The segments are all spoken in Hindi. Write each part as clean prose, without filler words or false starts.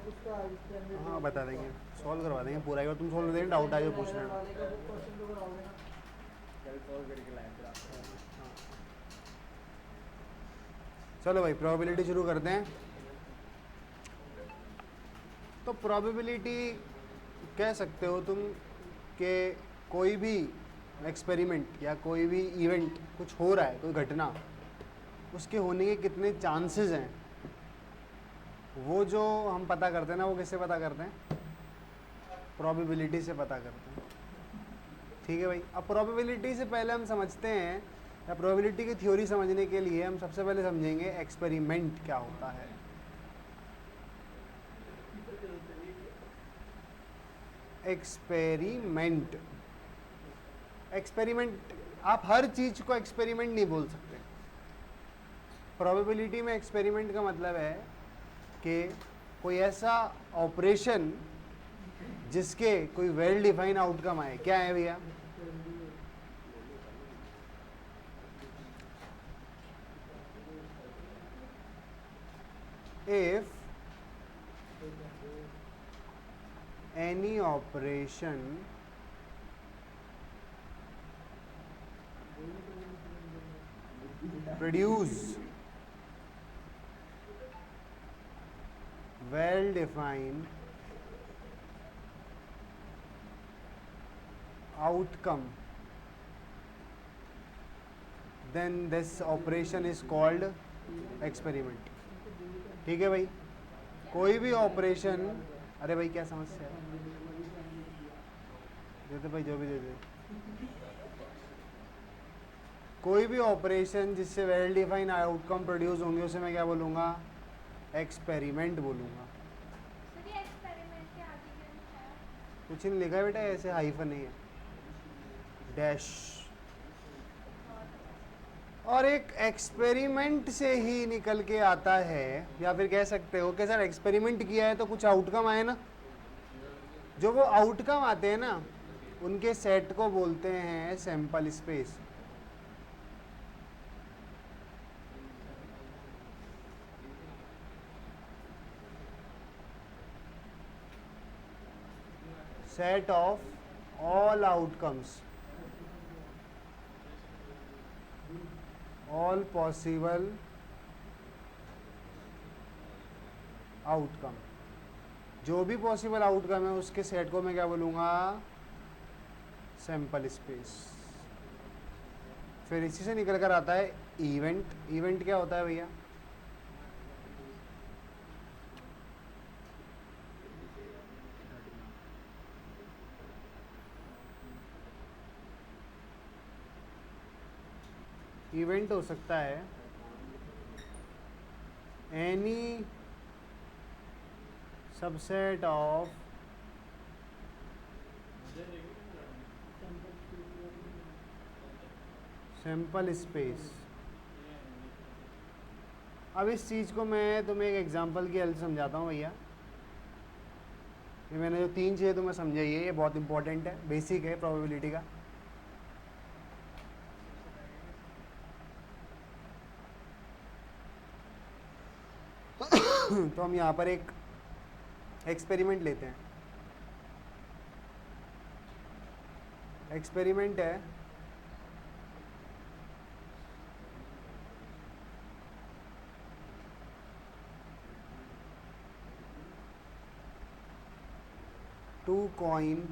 हाँ बता देंगे, सॉल्व करवा देंगे पूरा, एक बार तुम सॉल्व कर देंगे, डाउट आ जो पूछ लेना। चलो भाई प्रोबेबिलिटी शुरू करते हैं। तो प्रोबेबिलिटी कह सकते हो तुम कि कोई भी एक्सपेरिमेंट या कोई भी इवेंट कुछ हो रहा है, कोई घटना, उसके होने के कितने चांसेस हैं, वो जो हम पता करते हैं ना, वो किससे पता करते हैं? प्रोबेबिलिटी से पता करते हैं। ठीक है भाई। अब प्रोबेबिलिटी से पहले हम समझते हैं, या प्रोबेबिलिटी की थ्योरी समझने के लिए हम सबसे पहले समझेंगे एक्सपेरिमेंट क्या होता है। एक्सपेरिमेंट, एक्सपेरिमेंट, आप हर चीज को एक्सपेरिमेंट नहीं बोल सकते। प्रोबेबिलिटी में एक्सपेरिमेंट का मतलब है कि कोई ऐसा ऑपरेशन जिसके कोई वेल डिफाइन आउटकम आए। क्या है भैया? If any operation produce well defined outcome, then this operation is called experiment। ठीक है भाई। कोई भी ऑपरेशन, अरे भाई क्या समस्या है? देते भाई, जो भी दे दे। कोई भी ऑपरेशन जिससे वेल डिफाइन आउटकम प्रोड्यूस होंगे उसे मैं क्या बोलूँगा? एक्सपेरिमेंट बोलूँगा। कुछ नहीं लिखा है बेटा, ऐसे हाइफन नहीं है, डैश। और एक एक्सपेरिमेंट से ही निकल के आता है, या फिर कह सकते हो कि सर एक्सपेरिमेंट किया है तो कुछ आउटकम आए ना। जो वो आउटकम आते हैं ना, उनके सेट को बोलते हैं sample space. Set of all outcomes, all possible outcome, जो भी पॉसिबल आउटकम है उसके सेट को मैं क्या बोलूँगा? Sample space. फिर इसी से निकल कर आता है इवेंट। इवेंट क्या होता है भैया? इवेंट हो सकता है any subset of sample space. अब इस चीज़ को मैं तुम्हें एक एग्जांपल की हेल्प से समझाता हूँ भैया। ये मैंने जो 3 चीज़ें तुम्हें समझाई है, ये बहुत इंपॉर्टेंट है, बेसिक है प्रोबेबिलिटी का। तो हम यहाँ पर एक एक्सपेरिमेंट लेते हैं। एक्सपेरिमेंट है टू कॉइन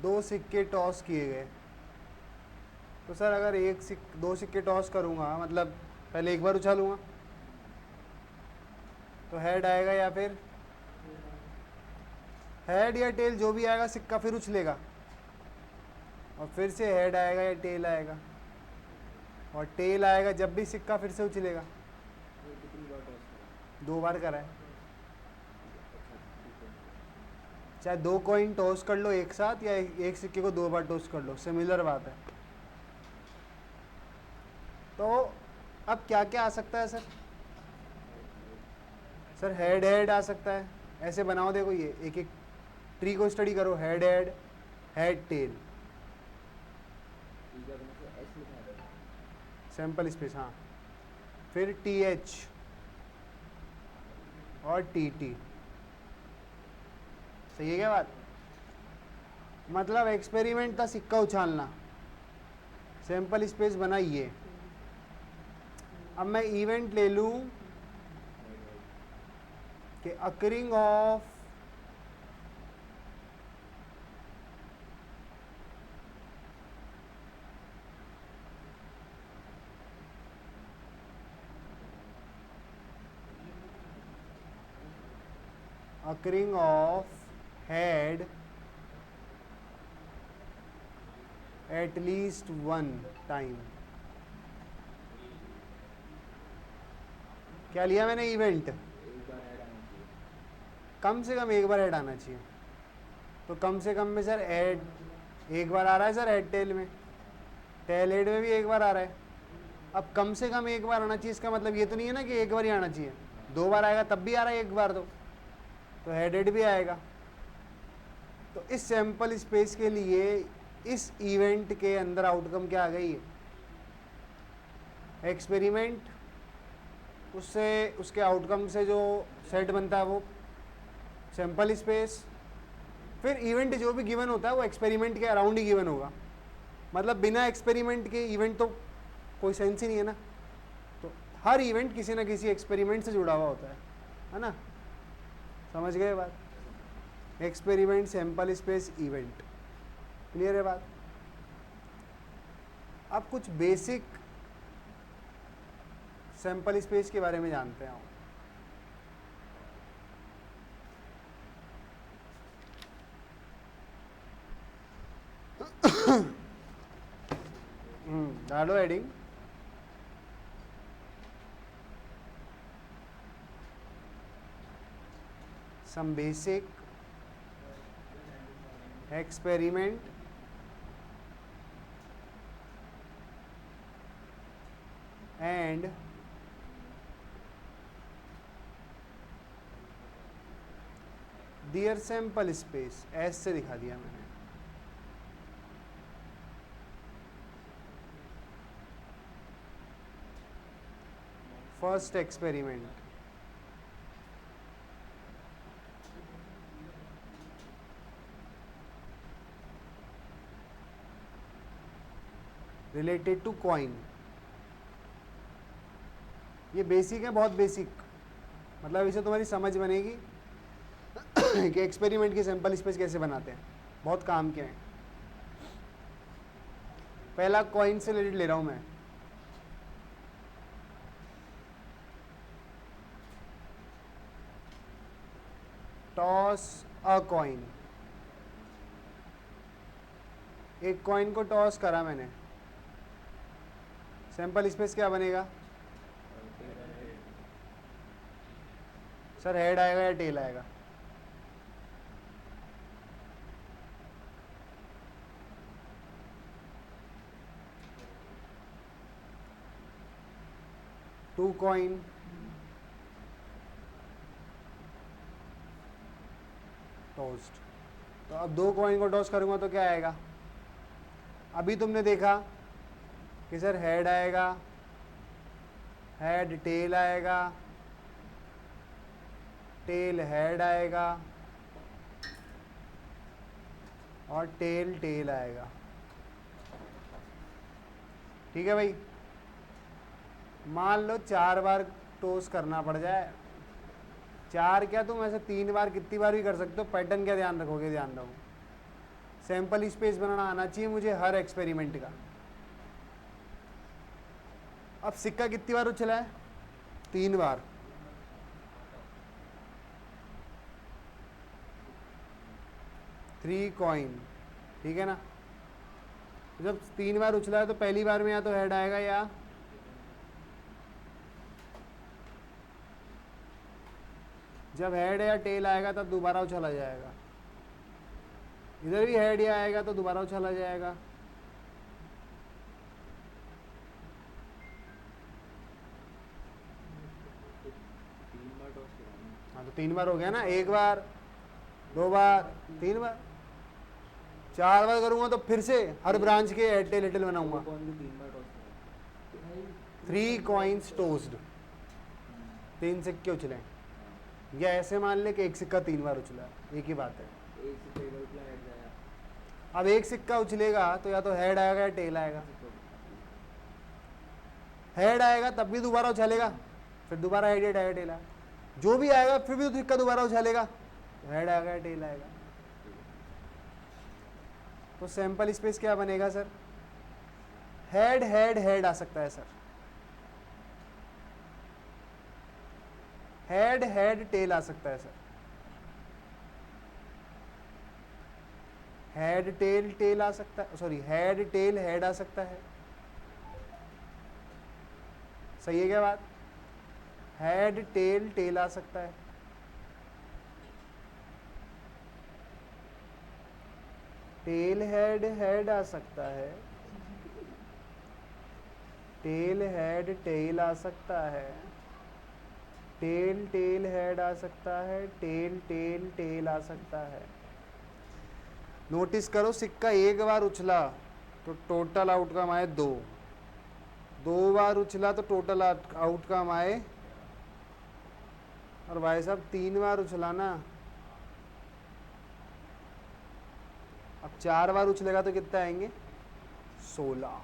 दो सिक्के टॉस किए गए। तो सर अगर दो सिक्के टॉस करूँगा, मतलब पहले एक बार उछालूँगा तो हेड आएगा, या फिर हेड या टेल, जो भी आएगा सिक्का फिर उछलेगा, और फिर से हेड आएगा या टेल आएगा, और टेल आएगा जब भी सिक्का फिर से उछलेगा। 2 बार करा है। चाहे 2 कॉइन टॉस कर लो एक साथ, या एक सिक्के को 2 बार टॉस कर लो, सिमिलर बात है। तो अब क्या क्या आ सकता है सर? सर हेड हेड आ सकता है। ऐसे बनाओ, देखो ये एक एक ट्री को स्टडी करो, head head, head tail. Sample space, हाँ, फिर TH और TT। सही है क्या बात? मतलब एक्सपेरिमेंट था सिक्का उछालना, सैंपल स्पेस बना ये। अब मैं इवेंट ले लूं कि occurring of head at least one time। क्या लिया मैंने? इवेंट कम से कम एक बार ऐड आना चाहिए। तो कम से कम में सर ऐड एक बार आ रहा है सर, हेड टेल में, टेल हेड में भी एक बार आ रहा है। अब कम से कम एक बार आना चाहिए, इसका मतलब ये तो नहीं है ना कि एक बार ही आना चाहिए, 2 बार आएगा तब भी आ रहा है, एक बार तो हेड हेड भी आएगा। तो इस सैंपल स्पेस के लिए इस इवेंट के अंदर आउटकम क्या आ गई है? एक्सपेरिमेंट, उससे उसके आउटकम से जो सेट बनता है वो सैंपल स्पेस, फिर इवेंट जो भी गिवन होता है वो एक्सपेरिमेंट के अराउंड ही गिवन होगा। मतलब बिना एक्सपेरिमेंट के इवेंट तो कोई सेंस ही नहीं है ना। तो हर इवेंट किसी ना किसी एक्सपेरिमेंट से जुड़ा हुआ होता है ना? समझ गए बात? Experiment, sample space, event. Clear है बात? अब कुछ बेसिक सैंपल स्पेस के बारे में जानते हैं। डालो heading. some basic experiment and their sample space, ऐसे से दिखा दिया मैंने। First experiment, related to coin. ये बेसिक है, बहुत बेसिक, मतलब इसे तुम्हारी समझ बनेगी कि एक्सपेरिमेंट की सैंपल स्पेस कैसे बनाते हैं, बहुत काम के हैं। पहला कॉइन से रिलेटेड ले रहा हूं मैं। टॉस अ कॉइन, एक कॉइन को टॉस करा मैंने, सैंपल स्पेस क्या बनेगा सर? हेड आएगा या टेल आएगा? Two coin, tossed. तो अब 2 कॉइन को टॉस करूंगा तो क्या आएगा? अभी तुमने देखा कि सर हेड आएगा, हेड टेल आएगा, टेल हेड आएगा और टेल टेल आएगा। ठीक है भाई? मान लो 4 बार टॉस करना पड़ जाए, 4 क्या तुम ऐसे 3 बार कितनी बार भी कर सकते हो। पैटर्न क्या ध्यान रखोगे? ध्यान रखो सैंपल स्पेस बनाना आना चाहिए मुझे हर एक्सपेरिमेंट का। अब सिक्का कितनी बार उछला है? 3 बार। थ्री कॉइन, ठीक है ना? जब 3 बार उछला है तो पहली बार में या तो हेड आएगा या जब हेड या टेल आएगा तब दोबारा उछला जाएगा। इधर भी हेड या आएगा तो दोबारा उछला जाएगा। हाँ तो 3 बार हो गया ना, 1 बार, 2 बार, 3 बार। 4 बार करूंगा तो फिर से हर ब्रांच के हेड टेल बनाऊंगा। 3 कॉइन्स टोस्ड, 3 सिक्के उछले, या ऐसे मान ले कि एक सिक्का 3 बार उछला, एक ही बात है। एक से टेबल उछला, हेड जाया। अब एक सिक्का उछलेगा तो या तो हेड आएगा या टेल आएगा। हेड आएगा तब भी दोबारा उछालेगा, फिर दोबारा हेड आएगा, टेल आएगा। जो भी आएगा फिर भी तो सिक्का दोबारा उछालेगा, तो हेड आएगा या टेल आएगा। तो सैंपल स्पेस क्या बनेगा सर? हेड हेड हेड आ सकता है सर, हेड हेड टेल आ सकता है सर, हेड टेल टेल आ सकता है, सॉरी हेड टेल हेड आ सकता है। सही है क्या बात? हेड टेल टेल आ सकता है, टेल हेड हेड आ सकता है, टेल हेड टेल आ सकता है, टेल टेल हेड आ सकता है, टेल टेल टेल आ सकता है। नोटिस करो, सिक्का एक बार उछला तो टोटल आउटकम आए 2, 2 बार उछला तो टोटल आउटकम आए, और भाई साहब 3 बार उछला ना, अब 4 बार उछलेगा तो कितना आएंगे? 16।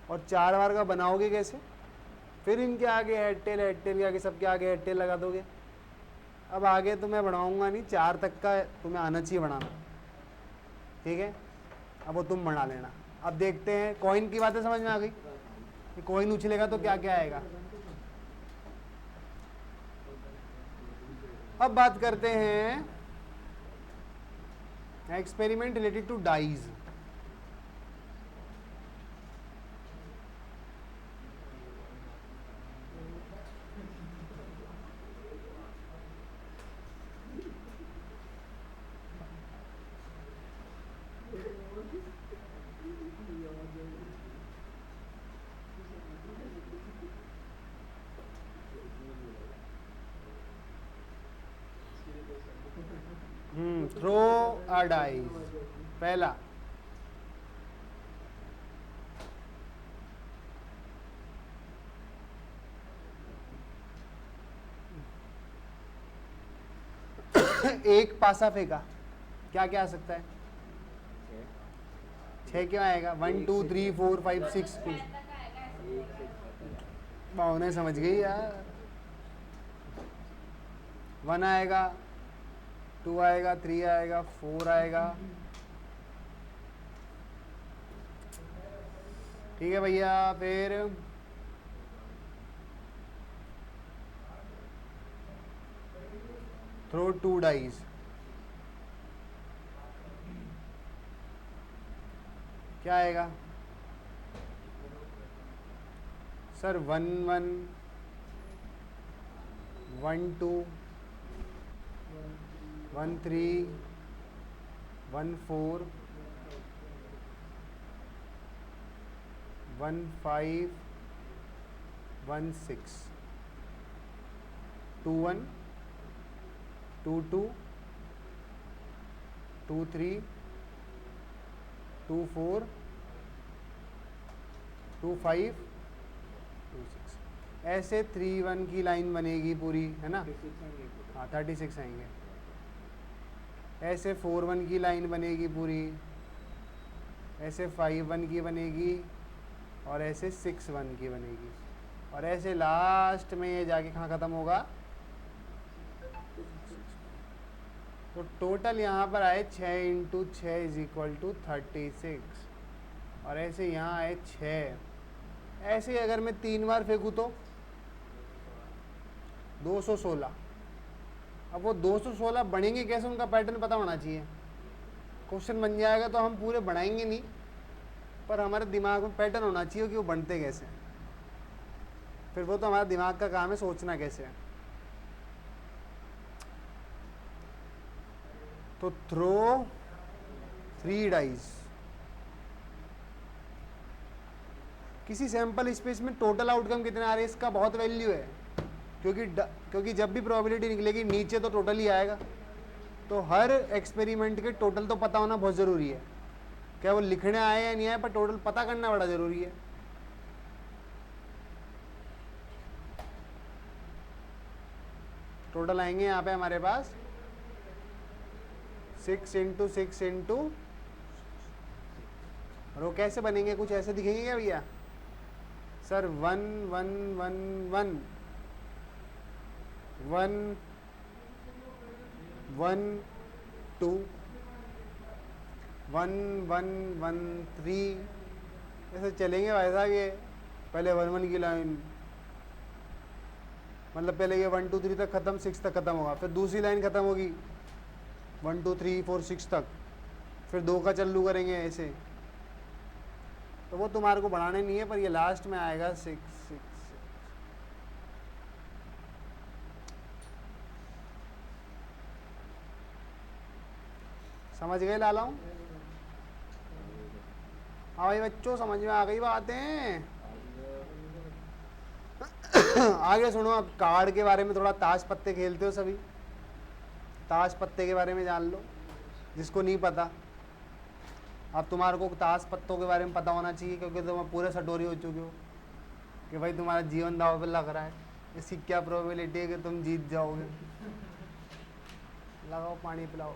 और 4 बार का बनाओगे कैसे? फिर इनके आगे हेड टेल के आगे सबके आगे हेड टेल लगा दोगे। अब आगे तो मैं बढ़ाऊंगा नहीं, 4 तक का तुम्हें आना चाहिए बढ़ाना, ठीक है? अब वो तुम बना लेना। अब देखते हैं, कॉइन की बातें समझ में आ गई कि कॉइन उछलेगा तो क्या क्या आएगा। अब बात करते हैं experiment related to dies. Throw a dies. पहला, एक पासा फेंका, क्या क्या आ सकता है? 6 क्यों आएगा? 1 2 3 4 5 6 भावना समझ गई यार। 1 आएगा, 2 आएगा, 3 आएगा, 4 आएगा, ठीक है भैया। फिर थ्रो 2 डाइज, क्या आएगा सर? 1 1 1 2 1 3 1 4 1 5 1 6 2 1 2 2 2 3 2 4 2 5 2 6। ऐसे 3 1 की लाइन बनेगी पूरी, है ना? हाँ 36 आएंगे। ऐसे 4 1 की लाइन बनेगी पूरी, ऐसे 5 1 की बनेगी, और ऐसे 6 1 की बनेगी, और ऐसे लास्ट में ये जाके कहाँ ख़त्म होगा? तो टोटल यहाँ पर आए 6 इंटू 6 इज इक्वल टू 36, और ऐसे यहाँ आए 6। ऐसे अगर मैं 3 बार फेंकूँ तो 216। अब वो 216 बढ़ेंगे कैसे, उनका पैटर्न पता होना चाहिए। क्वेश्चन बन जाएगा तो हम पूरे बढ़ाएंगे नहीं, पर हमारे दिमाग में पैटर्न होना चाहिए कि वो बनते कैसे हैं। फिर वो तो हमारा दिमाग का काम है सोचना कैसे है। तो थ्रो 3 डाइज, किसी सैंपल स्पेस में टोटल आउटकम कितने आ रहे हैं इसका बहुत वैल्यू है, क्योंकि जब भी प्रोबेबिलिटी निकलेगी नीचे तो टोटल ही आएगा। तो हर एक्सपेरिमेंट के टोटल तो पता होना बहुत ज़रूरी है। क्या वो लिखने आए या नहीं आए, पर टोटल पता करना बड़ा ज़रूरी है। टोटल आएंगे यहाँ पे हमारे पास 6 इंटू 6 इंटू, और वो कैसे बनेंगे, कुछ ऐसे दिखेंगे क्या भैया? सर 1 1 1 1 1 1 2 1 1 1 3, ऐसे चलेंगे भाई साहब। ये पहले 1 1 की लाइन, मतलब पहले ये 1 2 3 तक ख़त्म, 6 तक ख़त्म होगा, फिर दूसरी लाइन ख़त्म होगी 1 2 3 4 6 तक, फिर 2 का चालू करेंगे ऐसे। तो वो तुम्हारे को बढ़ाने नहीं है, पर ये लास्ट में आएगा 6 6 6। समझ गए लालाओं? हाँ भाई बच्चों, समझ में आ गई बातें? आगे सुनो, अब कार्ड के बारे में थोड़ा, ताश पत्ते खेलते हो सभी? ताश पत्ते के बारे में जान लो, जिसको नहीं पता। अब तुम्हारे को ताश पत्तों के बारे में पता होना चाहिए, क्योंकि तुम पूरे सटोरी हो चुके हो कि भाई तुम्हारा जीवन दाव पे लग रहा है। इसकी क्या प्रोबेबिलिटी है कि तुम जीत जाओगे? लगाओ, पानी पिलाओ।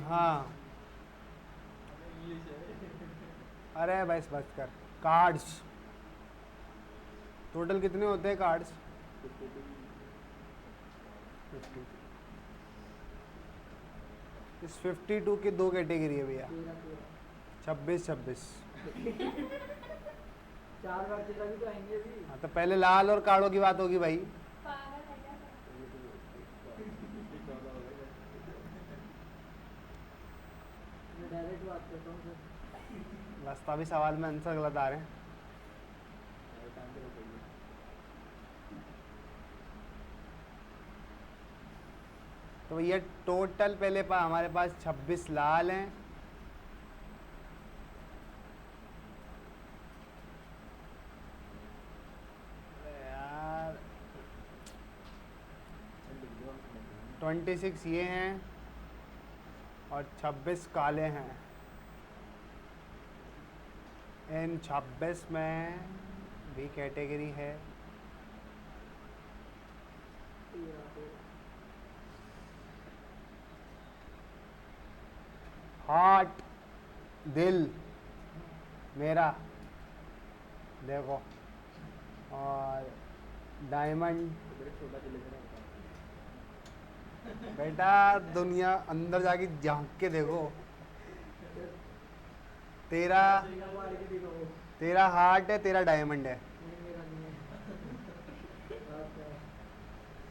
हाँ, अरे बस बस कर। कार्ड्स टोटल कितने होते हैं कार्ड्स? 50। इस 52 की 2 कैटेगरी है भैया, 26 26। 4 बार 13 भी तो आएंगे अभी। हाँ, तो पहले लाल और कालों की बात होगी भाई। मैं डायरेक्ट बात करता हूँ सर। बस तो अभी सवाल में आंसर गलत आ रहे हैं। तो ये टोटल पहले हमारे पास 26 लाल हैं, यार 26 ये हैं और 26 काले हैं। इन 26 में भी कैटेगरी है हार्ट, दिल मेरा, देखो, और डायमंड। बेटा दुनिया अंदर जाके झांक के देखो। तेरा तेरा हार्ट है, तेरा डायमंड है।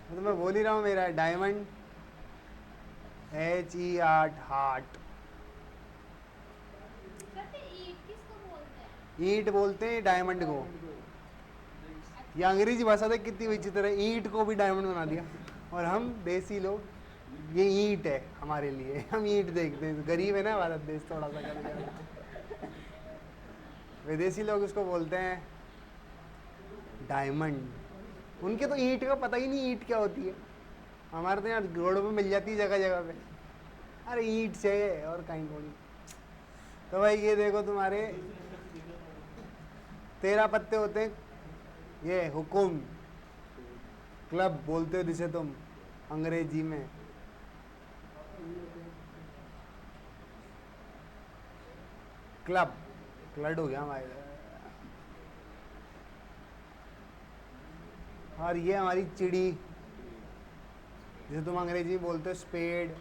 तो मैं बोल ही रहा हूँ, मेरा डायमंड, HE8 हार्ट। ईंट बोलते हैं डायमंड को। ये अंग्रेजी भाषा देख कितनी विचित्र है, ईंट को भी डायमंड बना दिया। और हम देसी लोग ये ईंट है हमारे लिए, हम ईंट देखते हैं। गरीब है ना भारत देश थोड़ा सा कर। विदेशी लोग उसको बोलते हैं डायमंड। उनके तो ईंट का पता ही नहीं ईंट क्या होती है। हमारे तो यहाँ रोडों पे मिल जाती है जगह जगह पे, अरे ईंट चाहिए और कहीं थोड़ी। तो भाई ये देखो, तुम्हारे 13 पत्ते होते हैं। ये हुकुम, क्लब बोलते हो जिसे तुम अंग्रेजी में। क्लब क्लड हो गया हमारे। और ये हमारी चिड़ी, जिसे तुम अंग्रेजी में बोलते हो स्पेड।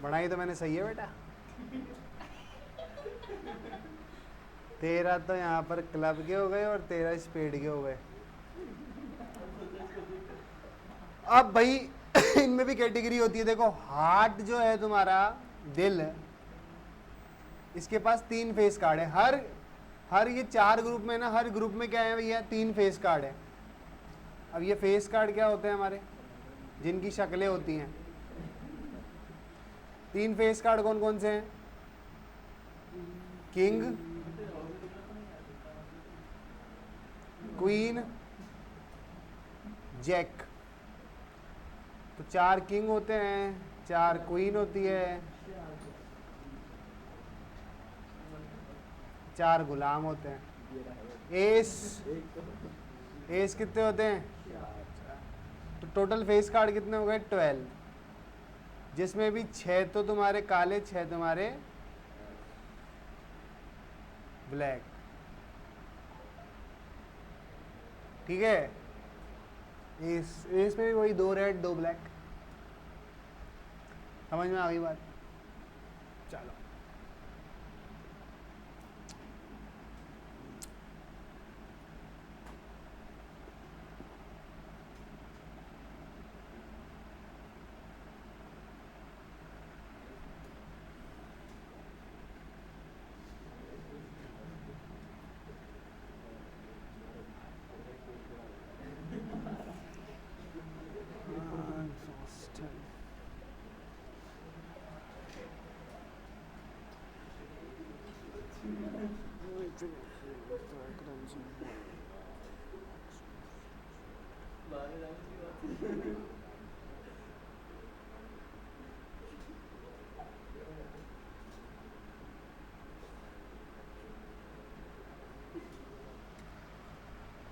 पढ़ाई तो मैंने सही है बेटा। तेरा तो यहाँ पर क्लब के हो गए और तेरा स्पेड के हो गए। अब भाई इनमें भी कैटेगरी होती है। देखो हार्ट जो है तुम्हारा दिल, इसके पास 3 फेस कार्ड है। हर ये 4 ग्रुप में ना, हर ग्रुप में क्या है भैया, 3 फेस कार्ड है। अब ये फेस कार्ड क्या होते हैं हमारे, जिनकी शक्लें होती हैं। 3 फेस कार्ड कौन कौन से हैं? King, queen, jack. तो 4 किंग होते हैं, 4 क्वीन होती है, 4 गुलाम होते हैं। एस कितने होते हैं? तो टोटल फेस कार्ड कितने हो गए? 12, जिसमें भी 6 तो तुम्हारे काले, 6 तुम्हारे ब्लैक। ठीक है, एस में भी वही 2 रेड 2 ब्लैक। समझ में आ गई बात? चलो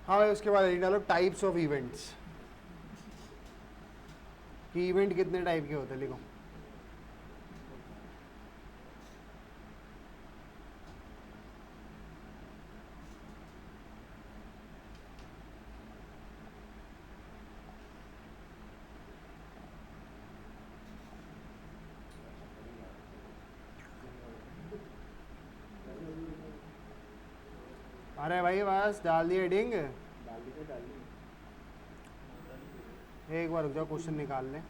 हाँ भाई, उसके बाद डालो टाइप्स ऑफ इवेंट्स कि इवेंट कितने टाइप के होते हैं। लिखो अरे भाई बस डाल दिए हेडिंग। एक बार रुक जाओ, क्वेश्चन निकाल लें।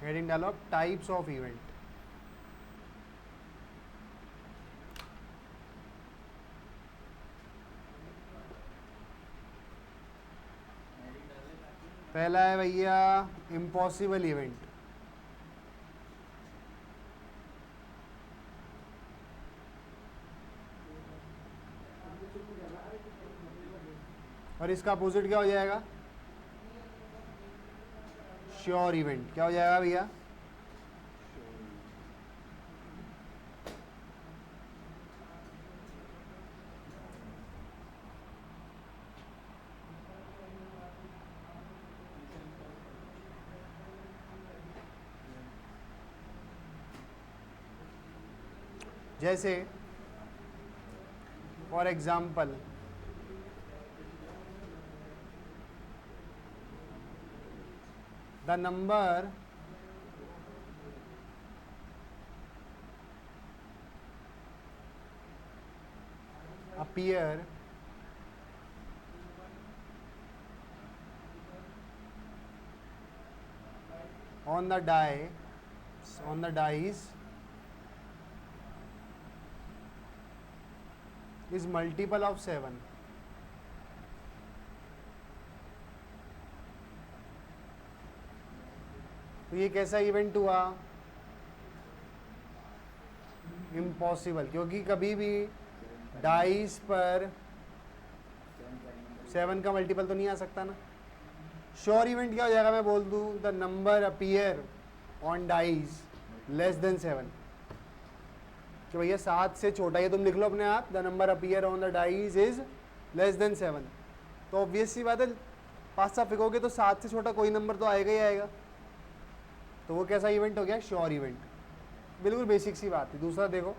हेडिंग डालो टाइप्स ऑफ इवेंट। पहला है भैया इम्पॉसिबल इवेंट। और इसका अपोजिट क्या हो जाएगा? Sure event. क्या हो जाएगा भैया? जैसे for example the number appear on the dice is multiple of 7. तो ये कैसा इवेंट हुआ? इम्पॉसिबल, क्योंकि कभी भी डाइस पर 7 का मल्टीपल तो नहीं आ सकता ना। श्योर इवेंट क्या हो जाएगा? मैं बोल दूं the number appear on dice less than 7, कि भैया 7 से छोटा। ये तुम लिख लो अपने आप, the number appear on the dice is less than 7। तो ऑब्वियस सी बात है, 5 साफ लिखोगे तो 7 से छोटा कोई नंबर तो आएगा ही आएगा। तो वो कैसा इवेंट हो गया? Sure event. बिल्कुल बेसिक सी बात है। दूसरा देखो,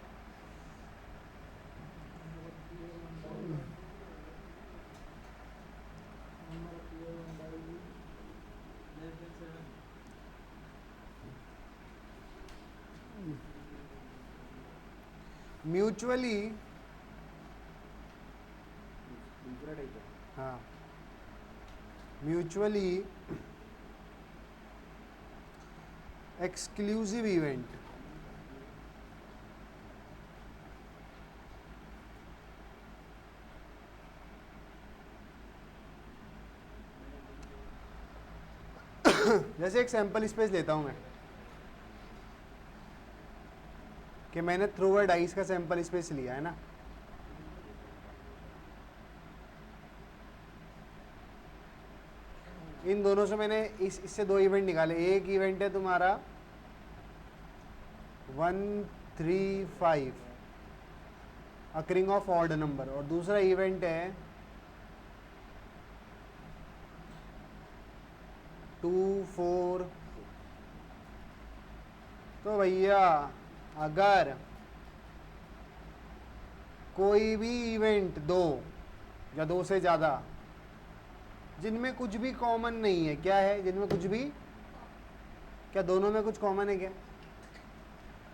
म्यूचुअली, दूसरा टाइप है। हाँ, म्यूचुअली एक्सक्लूसिव इवेंट, जैसे एक सैंपल स्पेस लेता हूं मैं कि मैंने थ्रू अ डाइस का सैंपल स्पेस लिया है ना, इन दोनों से मैंने इससे दो इवेंट निकाले। एक इवेंट है तुम्हारा 135 अकरिंग ऑफ ऑड नंबर, और दूसरा इवेंट है 2 4। तो भैया अगर कोई भी इवेंट दो या दो से ज़्यादा जिनमें कुछ भी कॉमन नहीं है, क्या है जिनमें कुछ भी, क्या दोनों में कुछ कॉमन है क्या?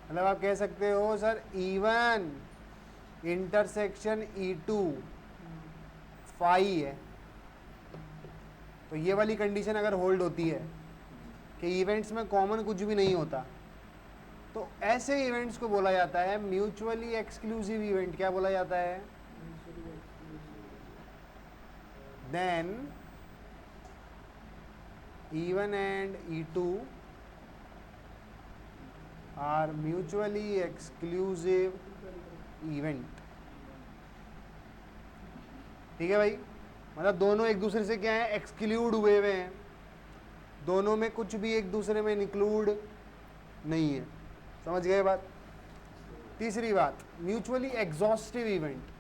मतलब आप कह सकते हो sir E1 intersection E2 phi है, तो ये वाली कंडीशन अगर होल्ड होती है कि इवेंट्स में कॉमन कुछ भी नहीं होता, तो ऐसे इवेंट्स को बोला जाता है म्यूचुअली एक्सक्लूसिव इवेंट। क्या बोला जाता है? Then E1 and E2 are mutually exclusive event। ठीक है भाई, मतलब दोनों एक दूसरे से क्या है? एक्सक्लूड हुए हुए हैं, दोनों में कुछ भी एक दूसरे में इंक्लूड नहीं है। समझ गए बात? तीसरी बात, mutually exhaustive event.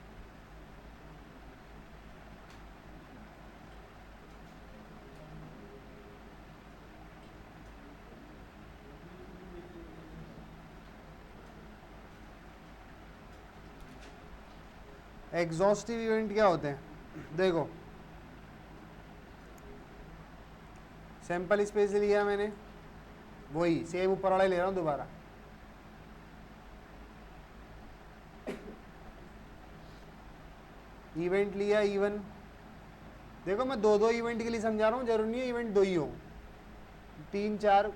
Exhaustive event क्या होते हैं? देखो, सैंपल स्पेस लिया मैंने, वही सेम ऊपर वाला ही ले रहा हूँ दोबारा। इवेंट लिया E1, देखो मैं दो दो इवेंट के लिए समझा रहा हूँ, जरूरी नहीं है इवेंट दो ही हो, 3 4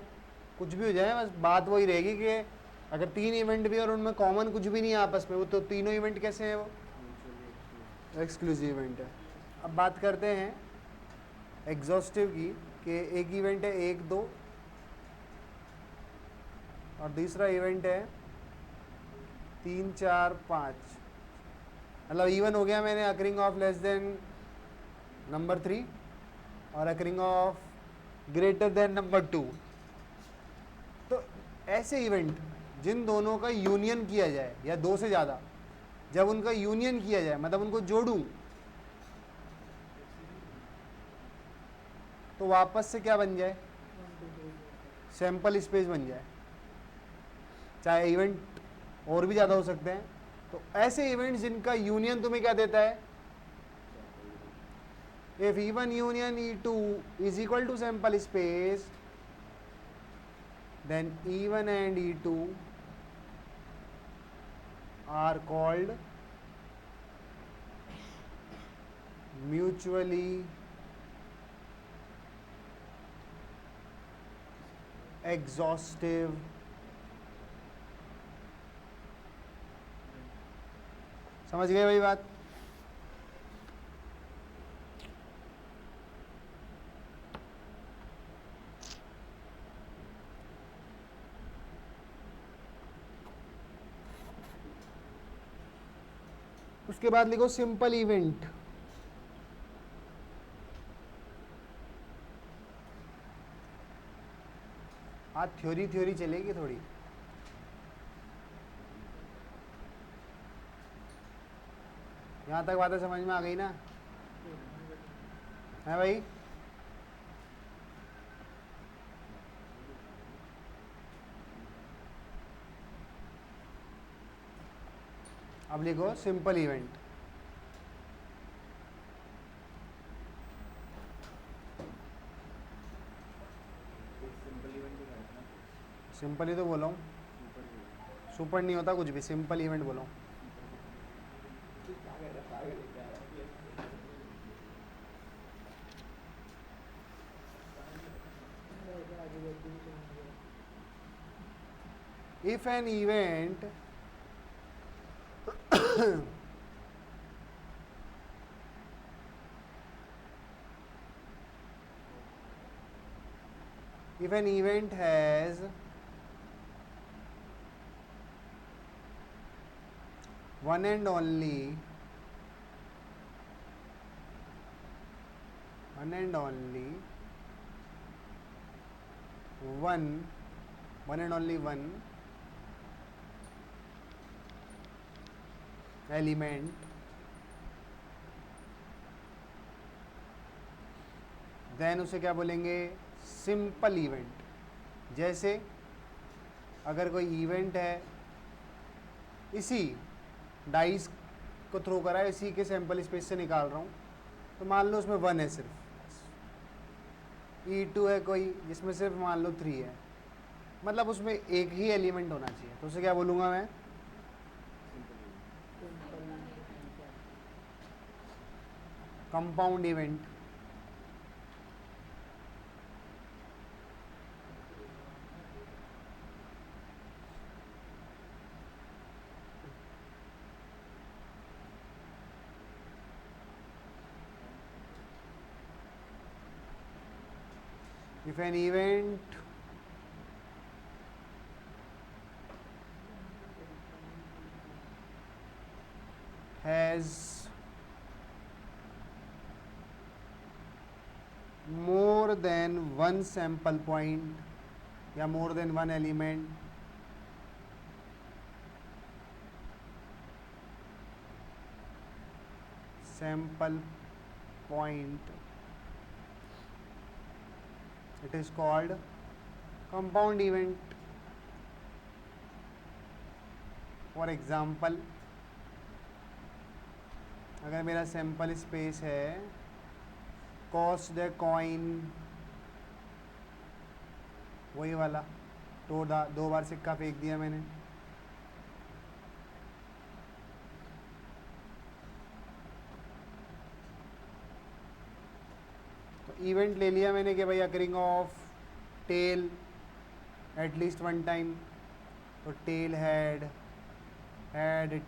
कुछ भी हो जाए, बस बात वही रहेगी कि अगर 3 इवेंट भी और उनमें कॉमन कुछ भी नहीं है आपस में, वो तो तीनों इवेंट कैसे हैं? वो एक्सक्लूसिव इवेंट है। अब बात करते हैं एग्जॉस्टिव की, कि एक इवेंट है 1 2 और दूसरा इवेंट है 3 4 5। मतलब E1 हो गया मैंने occurring of less than number 3 और occurring of greater than number 2। तो ऐसे इवेंट जिन दोनों का यूनियन किया जाए या दो से ज़्यादा, जब उनका यूनियन किया जाए मतलब उनको जोड़ूं, तो वापस से क्या बन जाए? सैंपल स्पेस बन जाए। चाहे इवेंट और भी ज़्यादा हो सकते हैं। तो ऐसे इवेंट्स जिनका यूनियन तुम्हें क्या देता है? If E1 union E2 is equal to sample space, then E1 and E2 are called mutually exhaustive समझ गए भाई बात? उसके बाद लिखो सिंपल इवेंट। आज थ्योरी थ्योरी चलेगी थोड़ी। यहाँ तक बातें समझ में आ गई ना? है भाई? अब लिखो सिंपल इवेंट। सिंपल इवेंट ही करते हैं। सिंपल ही तो बोला हूँ, सुपर इवेंट। सुपर नहीं होता कुछ भी, सिंपल इवेंट बोला हूँ। ऐसे आगे बढ़ती भी समझ गया। If an event if an event has one and only one and only one element, then उसे क्या बोलेंगे, सिंपल इवेंट। जैसे अगर कोई इवेंट है, इसी डाइस को थ्रो करा है, इसी के सैंपल स्पेस से निकाल रहा हूँ, तो मान लो उसमें 1 है सिर्फ, E2 है कोई जिसमें सिर्फ मान लो 3 है, मतलब उसमें एक ही एलिमेंट होना चाहिए, तो उसे क्या बोलूँगा मैं, compound event. If an event has more than one sample point या more than one element, sample point, it is called compound event. For example, अगर मेरा सैंपल स्पेस है कॉस्ट द कॉइन, वही वाला, दो बार सिक्का फेंक दिया मैंने, तो इवेंट ले लिया मैंने कि भाई occurring of tail at least one time, तो टेल हैड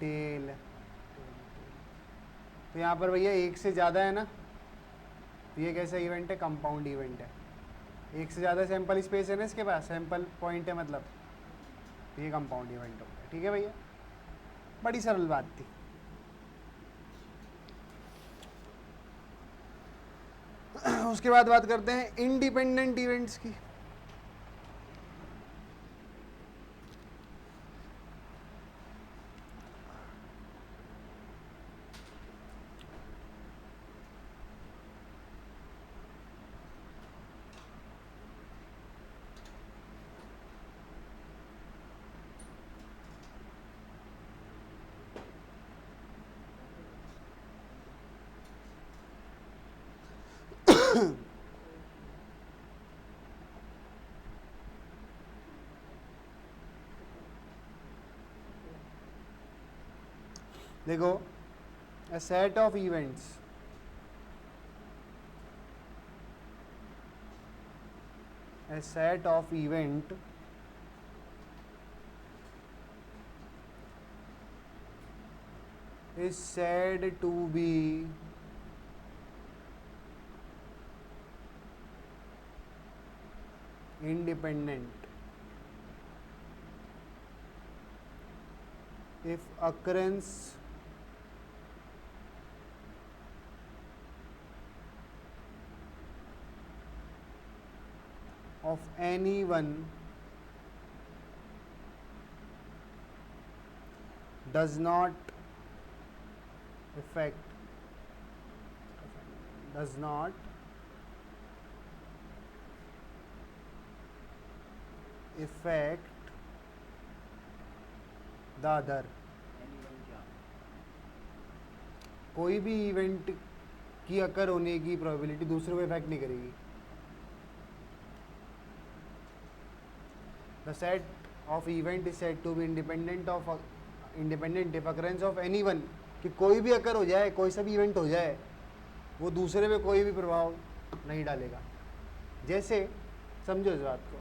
टेल, तो यहाँ पर भैया एक से ज़्यादा है ना, तो ये कैसा इवेंट है, कंपाउंड इवेंट है। एक से ज़्यादा सैंपल स्पेस है ना इसके पास, सैंपल पॉइंट है मतलब, तो ये कंपाउंड इवेंट हो गया। ठीक है भैया, बड़ी सरल बात थी। उसके बाद बात करते हैं इंडिपेंडेंट इवेंट्स की। देखो, a set of events is said to be independent if occurrence of any one does not affect the other. Anyone क्या? कोई भी इवेंट की अकर होने की प्रोबेबिलिटी दूसरे को इफेक्ट नहीं करेगी. The set of event is said to be independent if occurrence of anyone, कि कोई भी अकर हो जाए, कोई सा भी इवेंट हो जाए, वो दूसरे पे कोई भी प्रभाव नहीं डालेगा. जैसे समझो इस बात को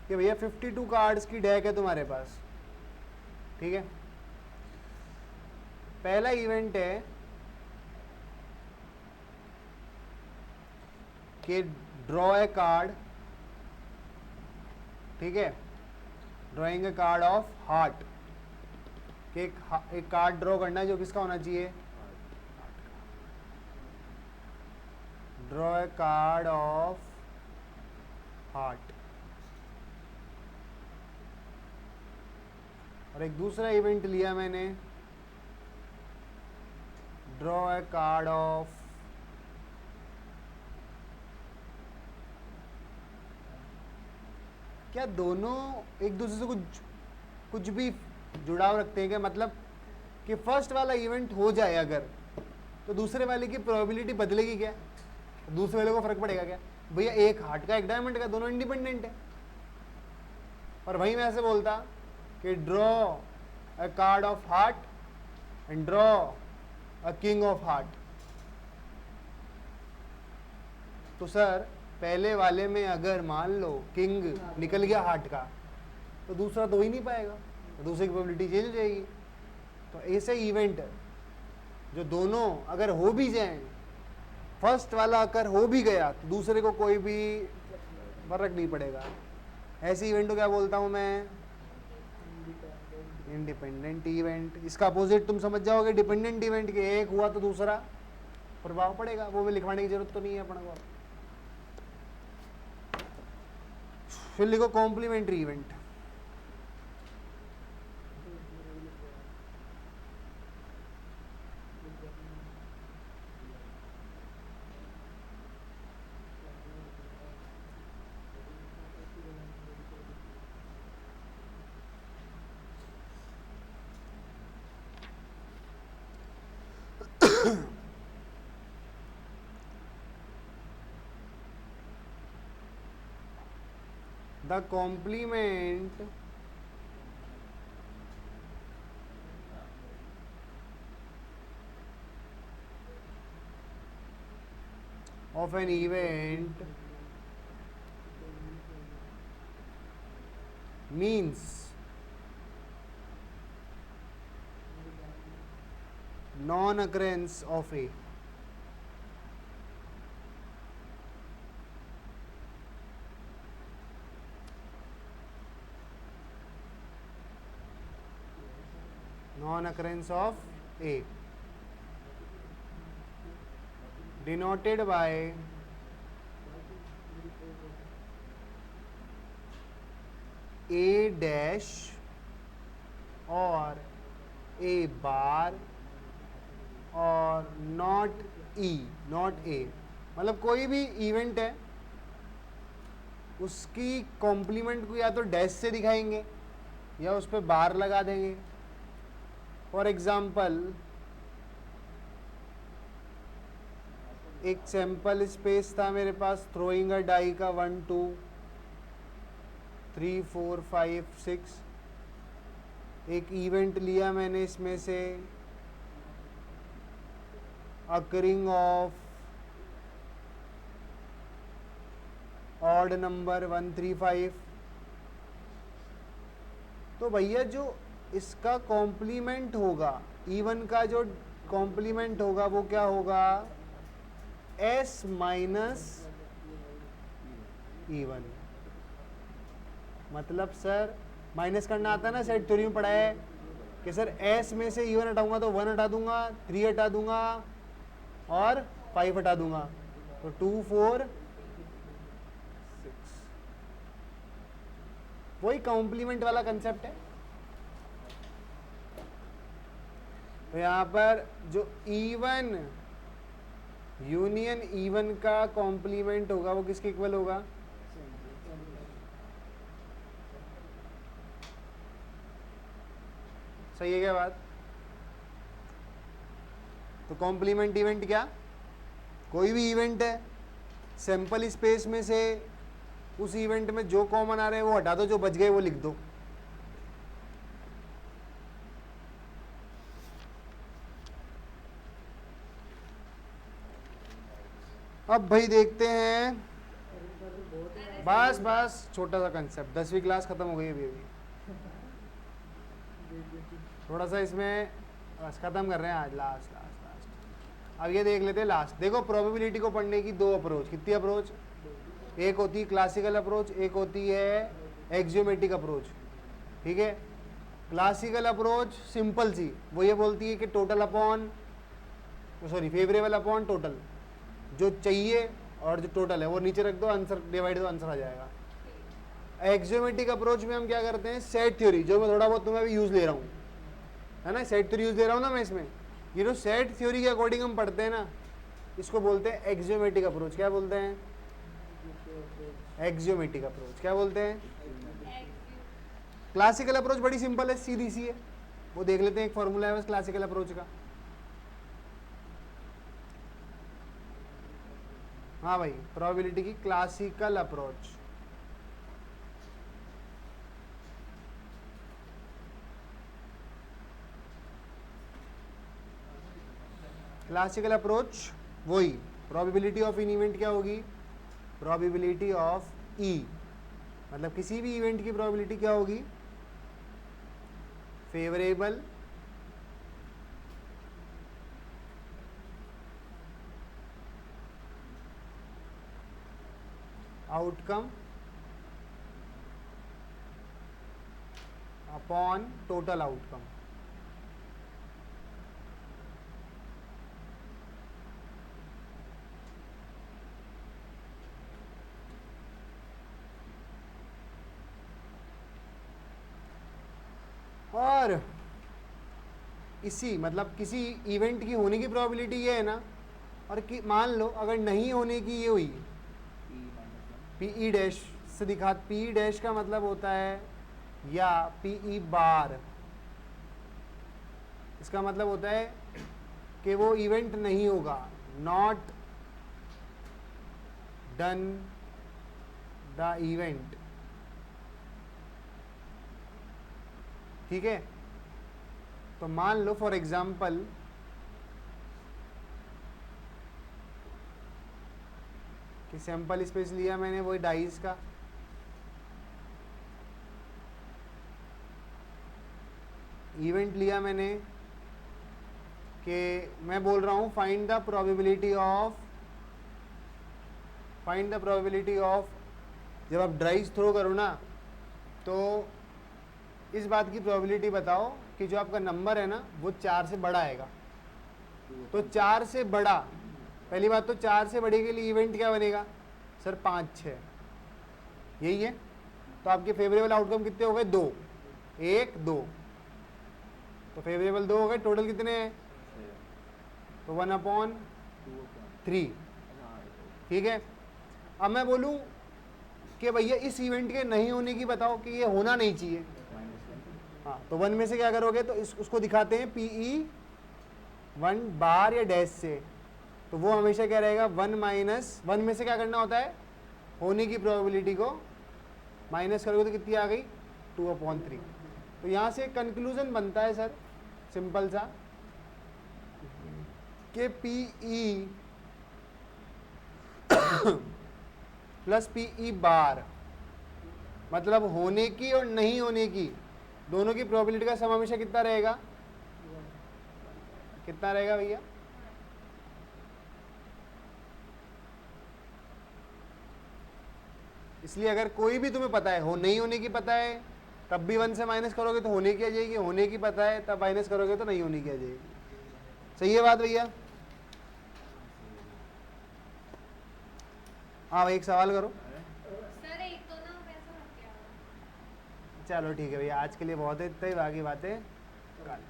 कि भैया 52 कार्ड्स की डेक है तुम्हारे पास, ठीक है. पहला इवेंट है कि ड्रॉ ए कार्ड, ठीक है, drawing a card of heart, कि एक कार्ड ड्रॉ करना है जो किसका होना चाहिए, draw a card of heart. और एक दूसरा इवेंट लिया मैंने, ड्रॉ ए कार्ड ऑफ क्या दोनों एक दूसरे से कुछ भी जुड़ाव रखते हैं क्या? मतलब कि फर्स्ट वाला इवेंट हो जाए अगर, तो दूसरे वाले की प्रोबेबिलिटी बदलेगी क्या? दूसरे वाले को फर्क पड़ेगा क्या? भैया एक हार्ट का एक डायमंड का, दोनों इंडिपेंडेंट है. और वहीं मैं ऐसे बोलता कि draw a card of heart and draw a king of heart. तो सर पहले वाले में अगर मान लो किंग निकल गया हार्ट का, तो दूसरा तो ही नहीं पाएगा, तो दूसरे की प्रोबेबिलिटी चेंज हो जाएगी. तो ऐसे इवेंट जो दोनों अगर हो भी जाएं, फर्स्ट वाला अगर हो भी गया तो दूसरे को कोई भी फर्क नहीं पड़ेगा. ऐसे इवेंट को क्या बोलता हूं मैं? Independent event. इसका अपोजिट तुम समझ जाओगे डिपेंडेंट इवेंट के, एक हुआ तो दूसरा प्रभाव पड़ेगा. वो भी लिखवाने की जरूरत तो नहीं है अपने को. फिर लिखो complementary event. The complement of an event means non-occurrence of A. Non-occurrence of A, denoted by A dash or A bar और नॉट E, नॉट A. मतलब कोई भी इवेंट है उसकी कॉम्प्लीमेंट को या तो डैश से दिखाएंगे या उस पर बार लगा देंगे. फॉर एग्जाम्पल एक सैंपल स्पेस था मेरे पास, थ्रोइंग अ डाई का 1 2 3 4 5 6. एक इवेंट लिया मैंने इसमें से अकरिंग ऑफ ऑड नंबर 1 3 5. तो भैया जो इसका कॉम्प्लीमेंट होगा, इवन का जो कॉम्प्लीमेंट होगा वो क्या होगा? S minus even. मतलब सर माइनस करना आता है ना, सेट थ्योरी में पढ़ा है कि सर S में से इवन हटाऊंगा तो 1 हटा दूंगा, 3 हटा दूंगा और 5 हटा दूंगा, तो 2 4 6. वही कॉम्प्लीमेंट वाला कंसेप्ट है. तो यहाँ पर जो इवन यूनियन इवन का कॉम्प्लीमेंट होगा वो किसके इक्वल होगा? सही है क्या बात? तो कॉम्प्लीमेंट इवेंट क्या? कोई भी इवेंट है, सैंपल स्पेस में से उस इवेंट में जो कॉमन आ रहे हैं वो हटा दो, जो बच गए वो लिख दो। अब भाई देखते हैं, बस बस छोटा सा कंसेप्ट, 10वीं क्लास खत्म हो गई अभी अभी, थोड़ा सा इसमें बस खत्म कर रहे हैं आज, लास्ट लास्ट लास्ट। अब ये देख लेते हैं लास्ट। देखो प्रोबेबिलिटी को पढ़ने की दो अप्रोच, कितनी अप्रोच? एक होती है क्लासिकल अप्रोच, एक होती है एक्जियोमेट्रिक अप्रोच। ठीक है, क्लासिकल अप्रोच सिंपल सी, वो ये बोलती है कि total upon sorry favourable upon total, जो चाहिए और जो टोटल है वो नीचे रख दो, आंसर डिवाइड दो, आंसर आ जाएगा। एक्जियोमेट्रिक अप्रोच में हम क्या करते हैं, सेट थ्योरी, जो मैं थोड़ा बहुत तुम्हें अभी यूज ले रहा हूँ, है ना, सेट थ्योरी यूज दे रहा हूँ ना मैं इसमें, ये जो सेट थ्योरी के अकॉर्डिंग हम पढ़ते हैं ना, इसको बोलते हैं एक्जियोमेट्रिक अप्रोच। क्या बोलते हैं? एक्जियोमेट्रिक अप्रोच। क्या बोलते हैं? क्लासिकल अप्रोच बड़ी सिंपल है, सीधी सी है, वो देख लेते हैं, एक फॉर्मूला है बस क्लासिकल अप्रोच का। हाँ भाई, प्रोबेबिलिटी की क्लासिकल अप्रोच। क्लासिकल अप्रोच वही, प्रोबेबिलिटी ऑफ इन इवेंट क्या होगी? प्रोबेबिलिटी ऑफ ई, मतलब किसी भी इवेंट की प्रोबेबिलिटी क्या होगी? Favourable outcome upon total outcome. और इसी मतलब किसी इवेंट की होने की प्रोबेबिलिटी ये है ना, और कि मान लो अगर नहीं होने की ये हुई, पी ई डैश से दिखा, पी ई डैश का मतलब होता है, या पी ई बार, इसका मतलब होता है कि वो इवेंट नहीं होगा, नॉट डन द इवेंट। ठीक है, तो मान लो फॉर एग्जाम्पल कि सैंपल स्पेस लिया मैंने वही डाइस का, इवेंट लिया मैंने कि मैं बोल रहा हूँ फाइंड द प्रोबेबिलिटी ऑफ, जब आप डाइस थ्रो करो ना, तो इस बात की प्रोबेबिलिटी बताओ कि जो आपका नंबर है ना वो 4 से बड़ा आएगा। तो 4 से बड़ा, पहली बात तो 4 से बड़े के लिए इवेंट क्या बनेगा सर? 5 6, यही है। तो आपके फेवरेबल आउटकम कितने हो गए? 2, 1 2, तो फेवरेबल 2 हो गए, टोटल कितने हैं? तो 1/3। ठीक है, अब मैं बोलूं कि भैया इस इवेंट के नहीं होने की बताओ कि ये होना नहीं चाहिए। हाँ, तो 1 में से क्या करोगे? तो उसको दिखाते हैं PE 1 बार या डैश से, तो वो हमेशा क्या रहेगा? 1 में से क्या करना होता है? होने की प्रोबेबिलिटी को माइनस करोगे तो कितनी आ गई? 2/3। तो यहाँ से कंक्लूजन बनता है सर सिंपल सा कि PE प्लस PE बार, मतलब होने की और नहीं होने की दोनों की प्रोबेबिलिटी का सम हमेशा कितना रहेगा? कितना रहेगा भैया? इसलिए अगर कोई भी तुम्हें पता है, हो नहीं होने की पता है, तब भी 1 से माइनस करोगे तो होने की आ जाएगी, होने की पता है तब माइनस करोगे तो नहीं होने की आ जाएगी। सही है बात भैया? हाँ भाई, एक सवाल करो। सर एक तो ना वैसा हो गया। चलो ठीक है भैया, आज के लिए बहुत है, इतना ही, बाकी बातें कल।